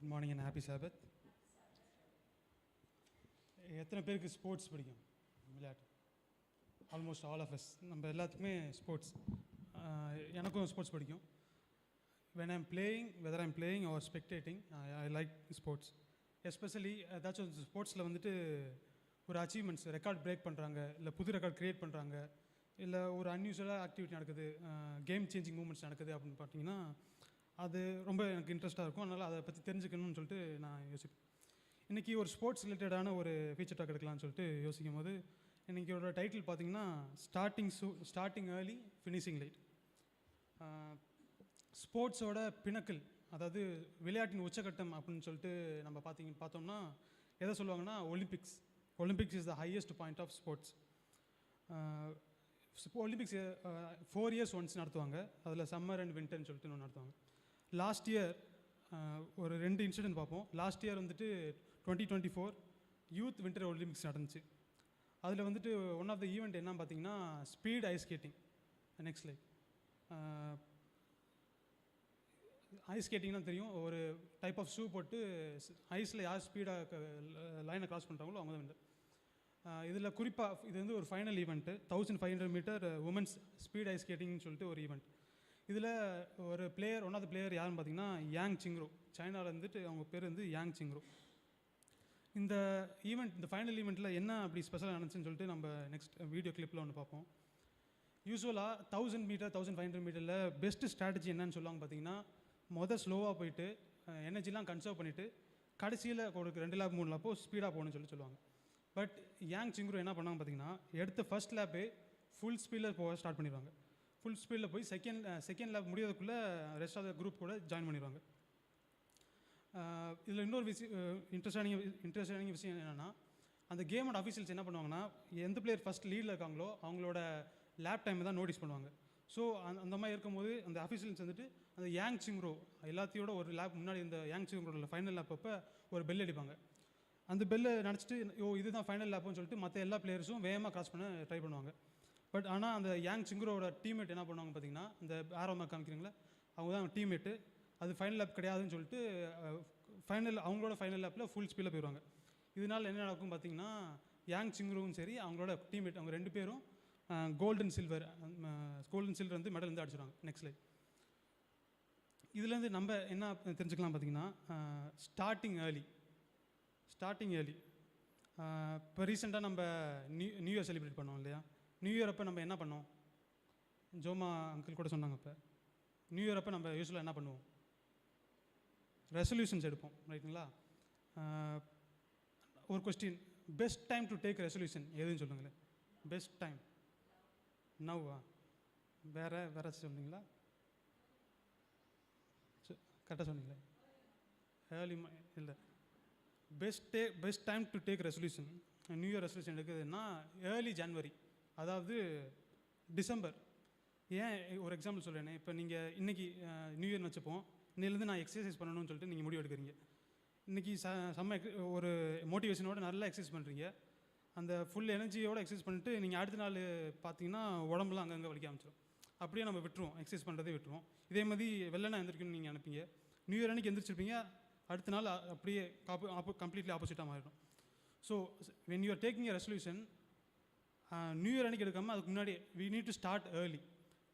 Good morning and happy sabbath. எத்தனை பேருக்கு sports பிடிக்கும்? விளையாட்டு ஆல்மோஸ்ட் ஆல் ஆஃப் அஸ். நம்ம எல்லாத்துக்குமே ஸ்போர்ட்ஸ், எனக்கும் ஸ்போர்ட்ஸ் பிடிக்கும். when I'm playing, whether I'm playing or spectating, I like sports. Especially ஏதாச்சும் ஸ்போர்ட்ஸில் வந்துட்டு ஒரு அச்சீவ்மெண்ட்ஸ், ரெக்கார்ட் பிரேக் பண்ணுறாங்க, இல்லை புது ரெக்கார்ட் க்ரியேட் பண்ணுறாங்க, இல்லை ஒரு அன்யூஸ்வலாக ஆக்டிவிட்டி நடக்குது, கேம் சேஞ்சிங் மூமெண்ட்ஸ் நடக்குது அப்படின்னு பார்த்தீங்கன்னா அது ரொம்ப எனக்கு இன்ட்ரெஸ்ட்டாக இருக்கும். அதனால் அதை பற்றி தெரிஞ்சுக்கணும்னு சொல்லிட்டு நான் யோசிப்பேன். இன்றைக்கி ஒரு ஸ்போர்ட்ஸ் ரிலேட்டடான ஒரு ஃபீச்சர் டாக் எடுக்கலாம்னு சொல்லிட்டு யோசிக்கும் போது இன்றைக்கியோட டைட்டில் பார்த்திங்கன்னா ஸ்டார்டிங் ஏர்லி ஃபினிஷிங் லைட். ஸ்போர்ட்ஸோட பினக்கிள், அதாவது விளையாட்டின் உச்சகட்டம் அப்படின்னு சொல்லிட்டு நம்ம பார்த்தோம்னா எதை சொல்லுவாங்கன்னா Olympics is the highest point of sports. Olympics 4 years once நடத்துவாங்க. அதில் சம்மர் அண்ட் வின்டர்னு சொல்லிட்டு ஒன்று நடத்துவாங்க. லாஸ்ட் இயர் ஒரு 2 இன்சிடென்ட் பார்ப்போம். லாஸ்ட் இயர் வந்துட்டு 2024 யூத் வின்டர் ஒலிம்பிக்ஸ் நடந்துச்சு. அதில் வந்துட்டு ஒன் ஆஃப் த ஈவெண்ட் என்ன பார்த்தீங்கன்னா speed ice skating. Next like ice ஸ்கேட்டிங்னா தெரியும், ஒரு டைப் ஆஃப் ஷூ போட்டு ஐஸில் யார் ஸ்பீடாக லைனை கிராஸ் பண்ணுறாங்களோ அவங்க தான் வின்னர். இதில் குறிப்பாக இது வந்து ஒரு final event, 1500 metre women's speed ice ஸ்கேட்டிங்னு சொல்லிட்டு ஒரு ஈவெண்ட். இதில் ஒரு player, one of the player யாருன்னு பார்த்தீங்கன்னா யாங் சிங்ரோ. சைனாவில் இருந்துட்டு அவங்க பேர் வந்து யாங் சிங்ரோ. இந்த ஃபைனல் ஈவெண்ட்டில் என்ன அப்படி ஸ்பெஷலாக நடந்துச்சுன்னு சொல்லிட்டு நம்ம நெக்ஸ்ட் வீடியோ கிளிப்பில் ஒன்று பார்ப்போம். யூஸ்வலாக 1000 மீட்டர் 1500 மீட்டரில் பெஸ்ட்டு ஸ்ட்ராட்டஜி என்னன்னு சொல்லுவாங்க பார்த்தீங்கன்னா, ஸ்லோவாக போயிட்டு எனர்ஜிலாம் கன்சர்வ் பண்ணிவிட்டு கடைசியில் ஒரு 2 லேப் 3 லேப்போ ஸ்பீடாக போகணும்னு சொல்லுவாங்க. பட் யாங் சிங்ரோ என்ன பண்ணாங்க பார்த்தீங்கன்னா, எடுத்த ஃபர்ஸ்ட் லேப்பே ஃபுல் ஸ்பீடில் போக ஸ்டார்ட் பண்ணிடுவாங்க. ஃபுல் ஸ்பீடில் போய் செகண்ட் லேப் முடியாததுக்குள்ளே ரெஸ்ட் ஆஃப் த குரூப் கூட ஜாயின் பண்ணிடுவாங்க. இதில் இன்னொரு இன்ட்ரெஸ்டான விஷயம் என்னென்னா, அந்த கேமோட அஃபீஷியல்ஸ் என்ன பண்ணுவாங்கன்னா, எந்த பிளேயர் ஃபஸ்ட் லீடில் இருக்காங்களோ அவங்களோட லேப் டைமை தான் நோட்டீஸ் பண்ணுவாங்க. ஸோ அந்த மாதிரி இருக்கும்போது அந்த அஃபீஷியல்ஸ் வந்துட்டு அந்த யாங் சிங்ரோ எல்லாத்தையோட ஒரு லேப் முன்னாடி இந்த யாங் சிங்ரோட ஃபைனல் லேப் அப்போ ஒரு பெல் அடிப்பாங்க. அந்த பெல்லை நினச்சிட்டு இதுதான் ஃபைனல் லேப்புன்னு சொல்லிட்டு மற்ற எல்லா பிளேயர்ஸும் வேகமாக கிராஸ் பண்ண ட்ரை பண்ணுவாங்க. பட் ஆனால் அந்த யாங் சிங்ரோட டீம்மேட் என்ன பண்ணுவாங்க பார்த்தீங்கன்னா, இந்த ஆரோமா காமிக்கிறீங்களா, அவங்க தான் டீம்மேட்டு, அது ஃபைனல் லேப் கிடையாதுன்னு சொல்லிட்டு அவங்களோட ஃபைனல் லேப்பில் ஃபுல் ஸ்பீடில் போயிடுவாங்க. இதனால் என்ன நடக்கும் பார்த்தீங்கன்னா, யாங் சிங்ரோவும் சரி அவங்களோட டீம்மேட் அவங்க 2 பேரும் கோல்டன் சில்வர் வந்து மெடல் வந்து அடிச்சிடுவாங்க. Next light. இதுலேருந்து நம்ம என்ன தெரிஞ்சுக்கலாம் பார்த்தீங்கன்னா, ஸ்டார்டிங் ஏர்லி. இப்போ ரீசெண்டாக நம்ம நியூ இயர் செலிப்ரேட் பண்ணோம் இல்லையா? நியூ இயர் அப்போ நம்ம என்ன பண்ணோம்? ஜோமா அங்கிள் கூட சொன்னாங்க. இப்போ நியூ இயர் அப்போ நம்ம யூஸ்வலாக என்ன பண்ணுவோம்? ரெசல்யூஷன்ஸ் எடுப்போம், ரைட்டுங்களா? ஒரு question, best time to take resolution எதுன்னு சொல்லுங்களேன். பெஸ்ட் டைம் நவ்வா? வேற சொன்னீங்களா? கரெக்டாக சொன்னீங்களே. ஏர்லி இல்லை, best time to take resolution, new year resolution எடுக்குதுன்னா ஏர்லி ஜனவரி, அதாவது டிசம்பர். ஏன் ஒரு எக்ஸாம்பிள் சொல்கிறேனே, இப்போ நீங்கள் இன்றைக்கி நியூ இயர்னு வச்சுப்போம், இன்னிலேருந்து நான் எக்ஸசைஸ் பண்ணணும்னு சொல்லிட்டு நீங்கள் முடிவு எடுக்கிறீங்க. இன்றைக்கி ஒரு மோட்டிவேஷனோட நல்லா எக்ஸசைஸ் பண்ணுறீங்க, அந்த ஃபுல் எனர்ஜியோடு எக்ஸசைஸ் பண்ணிட்டு நீங்கள் அடுத்த நாள் பார்த்தீங்கன்னா உடம்புலாம் அங்கங்கே வலிக்க ஆரம்பிச்சிடும். அப்படியே நம்ம விட்டுருவோம், எக்ஸசைஸ் பண்ணுறதே விட்டுருவோம். இதே மாதிரி வெள்ளனா எந்திரிக்கணும்னு நீங்கள் நினைப்பீங்க, நியூ இயர் அன்றைக்கி எந்திரிச்சிருப்பீங்க, அடுத்த நாள் அப்படியே கம்ப்ளீட்லி ஆப்போசிட்டாக மாறிடும். So when you are taking a resolution, new year அன்றைக்கி எடுக்காமல் அதுக்கு முன்னாடி we need to start early.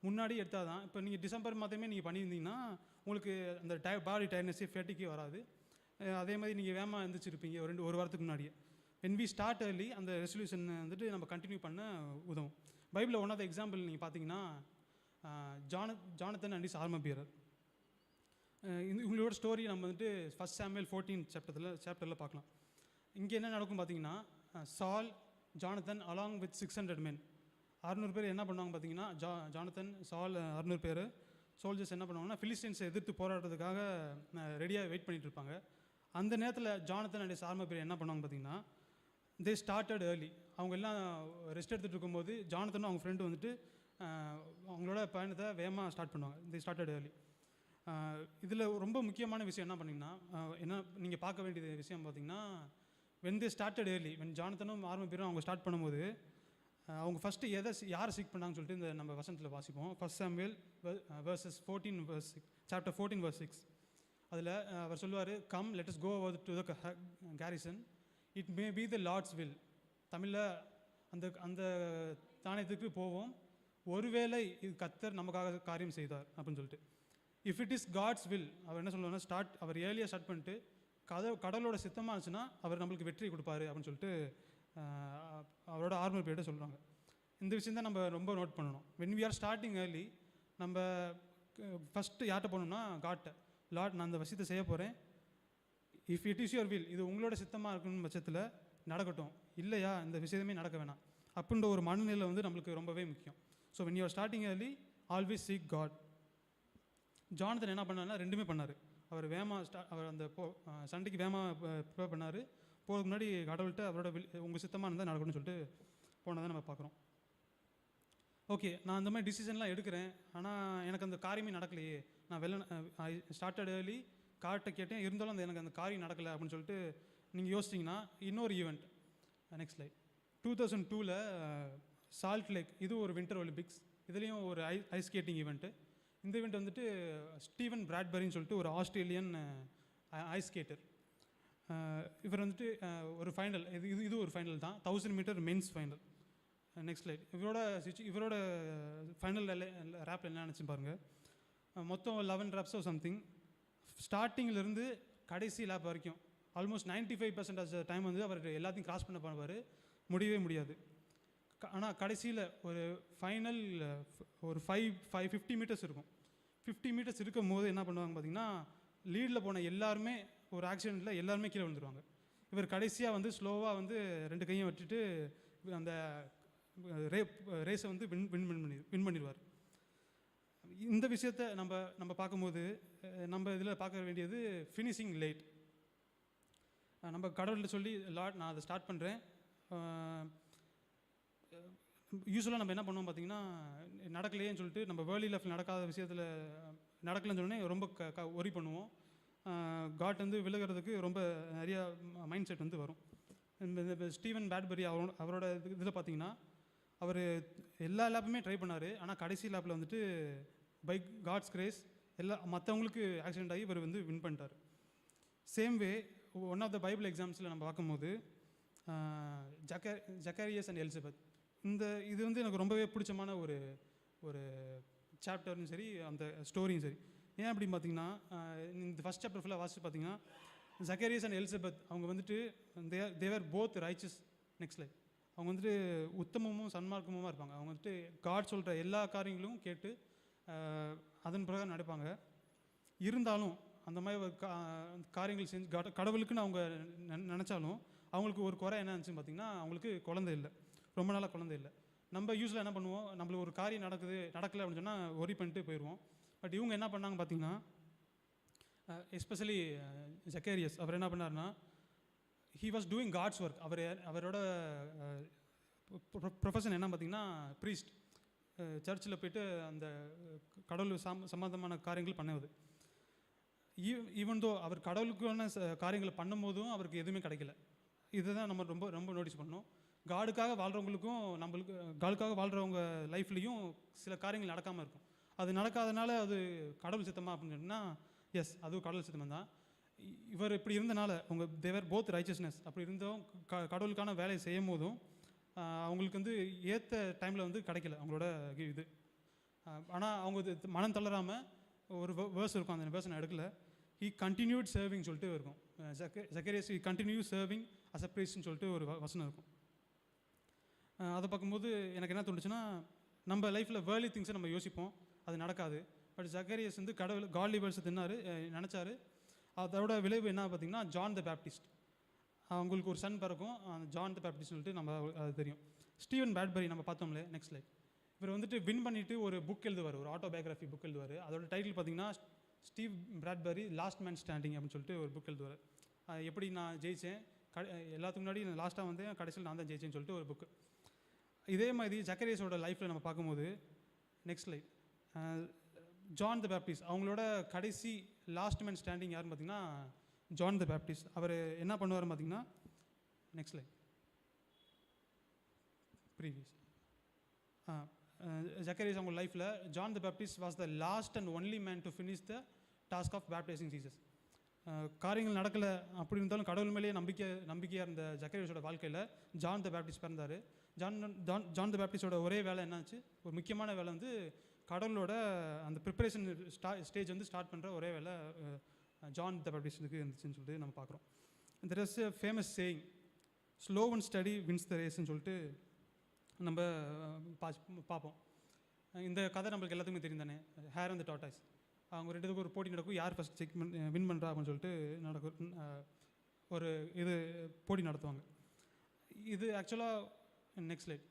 முன்னாடி எடுத்தால் தான், இப்போ நீங்கள் டிசம்பர் மாதமே நீங்கள் பண்ணியிருந்தீங்கன்னா உங்களுக்கு அந்த பாடி டயர்ட்னஸே ஃபேட்டிக்கே வராது. அதே மாதிரி நீங்கள் வேகமாக எழுந்திரிச்சிருப்பீங்க ஒரு வாரத்துக்கு முன்னாடியே. வென் வி ஸ்டார்ட் ஏர்லி அந்த ரெசல்யூஷன் வந்துட்டு நம்ம கண்டினியூ பண்ண உதவும். பைபிளில் ஒன் ஆஃப் த எக்ஸாம்பிள் நீங்கள் பார்த்தீங்கன்னா Jonathan and his armour bearer. இவங்களோட ஸ்டோரி நம்ம வந்துட்டு 1 Samuel 14 சாப்டரில் பார்க்கலாம். இங்கே என்ன நடக்கும் பார்த்தீங்கன்னா, சால், ஜானத்தன் அலாங் வித் 600 men, 600 பேர் என்ன பண்ணுவாங்க பார்த்தீங்கன்னா, ஜானத்தன், சால் 600 பேர் சோல்ஜர்ஸ் என்ன பண்ணுவாங்கன்னா ஃபிலிஸ்டீன்ஸை எதிர்த்து போராடுறதுக்காக ரெடியாக வெயிட் பண்ணிகிட்டு இருப்பாங்க. அந்த நேரத்தில் Jonathan and his armour bearer என்ன பண்ணுவாங்க பார்த்தீங்கன்னா, தே ஸ்டார்டட் ஏர்லி. அவங்க எல்லாம் ரெஸ்ட் எடுத்துகிட்டு இருக்கும்போது ஜானத்தனும் அவங்க ஃப்ரெண்டு வந்துட்டு அவங்களோட பயணத்தை வேகமாக ஸ்டார்ட் பண்ணுவாங்க. தே ஸ்டார்டட் ஏர்லி. இதில் ரொம்ப முக்கியமான விஷயம் என்ன பண்ணிங்கன்னா, என்ன நீங்கள் பார்க்க வேண்டியது விஷயம் பார்த்தீங்கன்னா, when they started early, when ஜானத்தனும் ஆர்மர் பியரும் அவங்க ஸ்டார்ட் பண்ணும்போது அவங்க ஃபஸ்ட்டு யாரை சீக் பண்ணாங்கன்னு சொல்லிட்டு இந்த நம்ம வசனத்தில் வாசிப்போம். 1 Samuel verses 14 verse 6, chapter 14 verse 6. அதில் அவர் சொல்லுவார், come let us go over to the garrison, it may be the Lord's will. தமிழில் அந்த அந்த தானியத்துக்கு போவோம், ஒருவேளை இது கர்த்தர் நமக்காக காரியம் செய்தார் அப்படின்னு சொல்லிட்டு. If it is God's will, அவர் என்ன சொல்லுவாருன்னா அவர் ஏர்லியாக ஸ்டார்ட் பண்ணிட்டு கடவுளோட சித்தமாக இருந்துச்சுன்னா அவர் நம்மளுக்கு வெற்றி கொடுப்பாரு அப்படின்னு சொல்லிட்டு அவரோட ஆர்மர் பீரியடை சொல்கிறாங்க. இந்த விஷயம் தான் நம்ம ரொம்ப நோட் பண்ணணும். When we are starting early, நம்ம ஃபஸ்ட்டு யார்கிட்ட போகணும்னா காட்டை. லார்ட், நான் அந்த விஷயத்தை செய்ய போகிறேன், if it is your will, இது உங்களோட சித்தமாக இருக்குன்னு பட்சத்தில் நடக்கட்டும், இல்லையா இந்த விஷயமே நடக்க வேணாம் அப்படின்ற ஒரு மனநிலை வந்து நம்மளுக்கு ரொம்பவே முக்கியம். So when you are starting early, always seek God. Jonathan என்ன பண்ணார்னா ரெண்டுமே பண்ணார். அவர் அவர் அந்த சண்டைக்கு ப்ரிப்பேர் பண்ணார். போகிறதுக்கு முன்னாடி கடவுள்கிட்ட அவரோட உங்கள் சித்தமாக இருந்தால் நடக்கணும்னு சொல்லிட்டு போனதை நம்ம பார்க்குறோம். ஓகே, நான் அந்த மாதிரி டிசிஷன்லாம் எடுக்கிறேன், ஆனால் எனக்கு அந்த காரியமே நடக்கலையே, நான் ஐ ஸ்டார்டட் ஏர்லி, கார்ட்டை கேட்டேன், இருந்தாலும் எனக்கு அந்த காரியம் நடக்கலை அப்படின்னு சொல்லிட்டு நீங்கள் யோசிச்சிங்கன்னா இன்னொரு event. Next slide. 2002 Salt Lake, இது ஒரு வின்டர் ஒலிம்பிக்ஸ், இதுலேயும் ஒரு ஐஸ் ஸ்கேட்டிங் ஈவெண்ட்டு. இந்த ஈவெண்ட் வந்துட்டு ஸ்டீவன் பிராட்பரின்னு சொல்லிட்டு ஒரு ஆஸ்திரேலியன் ஐஸ் ஸ்கேட்டர். இவர் வந்துட்டு ஒரு ஃபைனல், இது ஒரு ஃபைனல் தான், 1000 metre men's final. Next slide. இவரோட ஃபைனல் ரேப் என்ன நினச்சி பாருங்கள். மொத்தம் 11 ரேப்ஸோ சம்திங். ஸ்டார்டிங்கிலேருந்து கடைசி லேப் வரைக்கும் ஆல்மோஸ்ட் 95% டைம் வந்து அவர் எல்லாத்தையும் கிராஸ் பண்ண பண்ணுவார், முடியவே முடியாது. ஆனால் கடைசியில் ஒரு ஃபைனல் ஒரு 50 மீட்டர்ஸ் இருக்கும். 50 மீட்டர்ஸ் இருக்கும் போது என்ன பண்ணுவாங்க பார்த்தீங்கன்னா, லீடில் போன எல்லாருமே ஒரு ஆக்சிடெண்ட்டில் எல்லாருமே கீழே விழுந்துருவாங்க. இவர் கடைசியாக வந்து ஸ்லோவாக வந்து 2 கையும் வச்சுட்டு அந்த ரேஸை வந்து வின் பண்ணிடுவார். இந்த விஷயத்தை நம்ம பார்க்கும்போது நம்ம இதில் பார்க்க வேண்டியது ஃபினிஷிங் லேட். நம்ம கடவுள்கிட்ட சொல்லி, லார்ட் நான் அதை ஸ்டார்ட் பண்ணுறேன். யூஸ்வலாக நம்ம என்ன பண்ணுவோம் பார்த்தீங்கன்னா, நடக்கலையேன்னு சொல்லிட்டு நம்ம வேர்லி லைஃப்பில் நடக்காத விஷயத்தில் நடக்கலைன்னு சொன்னே ரொம்ப ஒரி பண்ணுவோம். காட் வந்து விலகிறதுக்கு ரொம்ப நிறையா மைண்ட் செட் வந்து வரும். இந்த ஸ்டீவன் பிராட்பரி அவரோட இதில் பார்த்தீங்கன்னா, அவர் எல்லா லேப்புமே ட்ரை பண்ணார், ஆனால் கடைசி லேப்பில் வந்துட்டு பை காட்ஸ் கிரேஸ் மற்றவங்களுக்கு ஆக்சிடென்ட் ஆகி இவர் வந்து வின் பண்ணிட்டார். Same way one of the Bible எக்ஸாம்ஸில் நம்ம பார்க்கும்போது ஜக்கரியஸ் அண்ட் எலிசபெத், இது வந்து எனக்கு ரொம்பவே பிடிச்சமான ஒரு சாப்டர்னு சரி, அந்த ஸ்டோரியும் சரி. ஏன் அப்படின்னு பார்த்தீங்கன்னா, இந்த ஃபஸ்ட் சாப்டர் ஃபுல்லாக வாசிச்சு பார்த்தீங்கன்னா, ஜக்கரியஸ் அண்ட் எலிசபெத் அவங்க வந்துட்டு தேவர் போத் ரைச்சஸ். நெக்ஸ்ட் லைஃப் அவங்க வந்துட்டு உத்தமமும் சன்மார்க்கமும் இருப்பாங்க. அவங்க வந்துட்டு காட் சொல்கிற எல்லா காரியங்களும் கேட்டு அதன் பிரகாரம் நடப்பாங்க. இருந்தாலும் அந்த மாதிரி ஒரு காரியங்கள் செஞ்சு கடவுளுக்குன்னு அவங்க நினச்சாலும் அவங்களுக்கு ஒரு குறை என்ன இருந்துச்சுன்னு பார்த்தீங்கன்னா, அவங்களுக்கு குழந்தை இல்லை, ரொம்ப நாளாக குழந்தை இல்லை. நம்ம யூஸ்வலாக என்ன பண்ணுவோம், நம்மளுக்கு ஒரு காரியம் நடக்கலை அப்படின்னு சொன்னால் ஒரி பண்ணிட்டு போயிடுவோம். பட் இவங்க என்ன பண்ணாங்க பார்த்தீங்கன்னா, எஸ்பெஷலி ஜக்கரியஸ் அவர் என்ன பண்ணார்னா, he was doing God's work. அவரோட ப்ரொஃபஷன் என்ன பார்த்தீங்கன்னா ப்ரீஸ்ட். சர்ச்சில் போய்ட்டு அந்த கடவுள் சம்மந்தமான காரியங்கள் பண்ணுவது. ஈவன் தோ அவர் கடவுளுக்கான காரியங்களை பண்ணும்போதும் அவருக்கு எதுவுமே கிடைக்கல. இதுதான் நம்ம ரொம்ப ரொம்ப நோட்டீஸ் பண்ணணும். காடுக்காக வாழ்கிறவங்களுக்கும் நம்மளுக்கு காடுக்காக வாழ்கிறவங்க லைஃப்லேயும் சில காரியங்கள் நடக்காமல் இருக்கும். அது நடக்காதனால அது கடவுள் சித்தமாக அப்படின்னு சொன்னால் எஸ், அதுவும் கடவுள் சித்தமாக தான். இவர் இப்படி இருந்தனால அவங்க தேவர் போத் ரைச்சஸ்னஸ். அப்படி இருந்தும் கடவுளுக்கான வேலையை செய்யும் போதும் அவங்களுக்கு வந்து ஏற்ற டைமில் வந்து கிடைக்கல அவங்களோட இது. ஆனால் அவங்க மனம் தளராமல் ஒரு வேர்ஸ் இருக்கும், அந்த வேர்ஸ் நான் எடுக்கல. ஹி கண்டினியூட் சர்விங் சொல்லிட்டு இருக்கும். Zacharias he continue serving as a ப்ரீஸ்ட்னு சொல்லிட்டு ஒரு வசனம் இருக்கும். அதை பார்க்கும்போது எனக்கு என்ன தோணுச்சுன்னா, நம்ம லைஃப்பில் வேர்லி திங்ஸை நம்ம யோசிப்போம், அது நடக்காது. பட் ஜக்கரியஸ் வந்து கடவுள் காட்லி வேர்ட்ஸை நினச்சாரு. அதோட விளைவு என்ன பார்த்தீங்கன்னா, ஜான் த பேப்டிஸ்ட். அவங்களுக்கு ஒரு சன் பிறக்கும், ஜான் த பேப்டிஸ்ட் சொல்லிட்டு நம்ம அது தெரியும். ஸ்டீவன் பிராட்பரி நம்ம பார்த்தோம்லே நெக்ஸ்ட் லைஃப். இவர் வந்துட்டு வின் பண்ணிவிட்டு ஒரு புக் எழுதுவார், ஒரு ஆட்டோபயோகிராஃபி புக் எழுதுவார். அதோட டைட்டில் பார்த்தீங்கன்னா Steve Bradbury last man standing அப்படின்னு சொல்லிட்டு ஒரு புக் எழுதுவார். எப்படி நான் ஜெயித்தேன், எல்லாத்துக்கு முன்னாடி நான் லாஸ்ட்டாக வந்து கடைசியில் நான் தான் ஜெயிச்சேன்னு சொல்லிட்டு ஒரு புக்கு. இதே மாதிரி ஜக்கரியஸோட லைஃப்பில் நம்ம பார்க்கும்போது next life John the Baptist, அவங்களோட கடைசி லாஸ்ட் மேன் ஸ்டாண்டிங் யாருன்னு பார்த்தீங்கன்னா ஜான் த பேப்டிஸ்ட். அவர் என்ன பண்ணுவார் பார்த்தீங்கன்னா, நெக்ஸ்ட் லைஃப் ப்ரீவியஸ் ஜக்கரியஸ் அவங்க லைஃப்பில் John the Baptist was the last and only man to finish the task of baptising Jesus. காரியங்கள் நடக்கலை அப்படி இருந்தாலும் கடவுள் மேலேயே நம்பிக்கையாக இருந்த ஜக்கரியாஸோட வாழ்க்கையில் ஜான் த பேப்டிஸ்ட் பிறந்தார். ஜான் த பேப்டிஸ்டோட ஒரே வேலை என்னாச்சு, ஒரு முக்கியமான வேலை வந்து கடவுளோட அந்த ப்ரிப்பரேஷன் ஸ்டேஜ் வந்து ஸ்டார்ட் பண்ணுற ஒரே வேலை ஜான் த பேப்டிஸ்டுக்கு இருந்துச்சுன்னு சொல்லிட்டு நம்ம பார்க்குறோம். There is a famous saying, slow and steady wins the ரேஸ்ன்னு சொல்லிட்டு நம்ம பார்ப்போம். இந்த கதை நம்மளுக்கு எல்லாத்துக்குமே தெரியும் தானே, ஹேர் அண்ட் த டார்டாய்ஸ். அவங்க ரெண்டுத்துக்கும் ஒரு போட்டி நடக்கும், யார் ஃபஸ்ட் வின் பண்ணுறா அப்படின்னு சொல்லிட்டு நடக்கும். ஒரு இது போட்டி நடத்துவாங்க. இது ஆக்சுவலாக நெக்ஸ்ட் ஸ்லைட்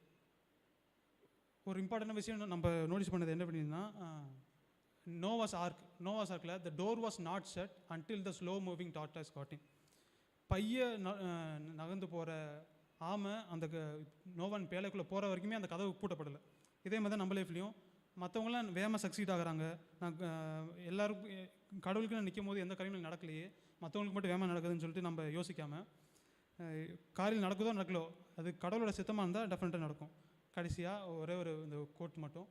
ஒரு இம்பார்ட்டன்ட் விஷயம் நம்ம நோட்டீஸ் பண்ணது என்ன பண்ணியிருந்தா, நோவாஸ் ஆர்க்கில் the door was not shut until the slow moving tortoise got in. நகர்ந்து போகிற ஆமை அந்த நோவான் பேலைக்குள்ளே போகிற வரைக்குமே அந்த கதவு பூட்டப்படலை. இதே மாதிரி தான் நம்ம லைஃப்லையும் மற்றவங்களாம் வேகமாக சக்சீட் ஆகுறாங்க. எல்லாருக்கும் கடவுளுக்கு நிற்கும் போது எந்த காரியங்களும் நடக்கலையே, மற்றவங்களுக்கு மட்டும் வேகமாக நடக்குதுன்னு சொல்லிட்டு நம்ம யோசிக்காமல் காரியம் நடக்குதோ நடக்கலோ அது கடவுளோட சித்தமாக இருந்தால் டெஃபினட்டாக நடக்கும். கடைசியாக ஒரே ஒரு இந்த கோட் மட்டும்,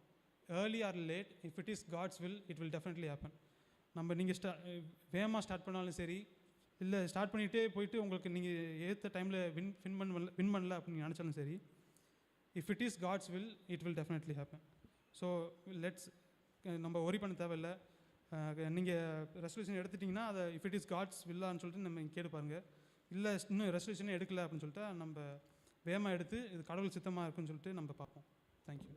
early or late if it is God's will it will definitely happen. நீங்கள் வேகமாக ஸ்டார்ட் பண்ணாலும் சரி, இல்லை ஸ்டார்ட் பண்ணிகிட்டே போயிட்டு உங்களுக்கு நீங்கள் ஏற்ற டைமில் வின் பண்ணல அப்படின்னு நினச்சாலும் சரி, if it is God's will it will definitely happen. So let's நம்ம ஒரி பண்ண தேவையில்லை. நீங்கள் ரெசல்யூஷன் எடுத்துட்டிங்கன்னா அதை இஃப் இட் இஸ் காட்ஸ் வில்லான்னு சொல்லிட்டு நம்ம கேட்டு பாருங்கள். இல்லை இன்னும் ரெசல்யூஷனே எடுக்கலை அப்படின்னு சொல்லிட்டு நம்ம வேகமாக எடுத்து இது கடவுள் சித்தமாக இருக்குன்னு சொல்லிட்டு நம்ம பார்ப்போம். தேங்க்யூ.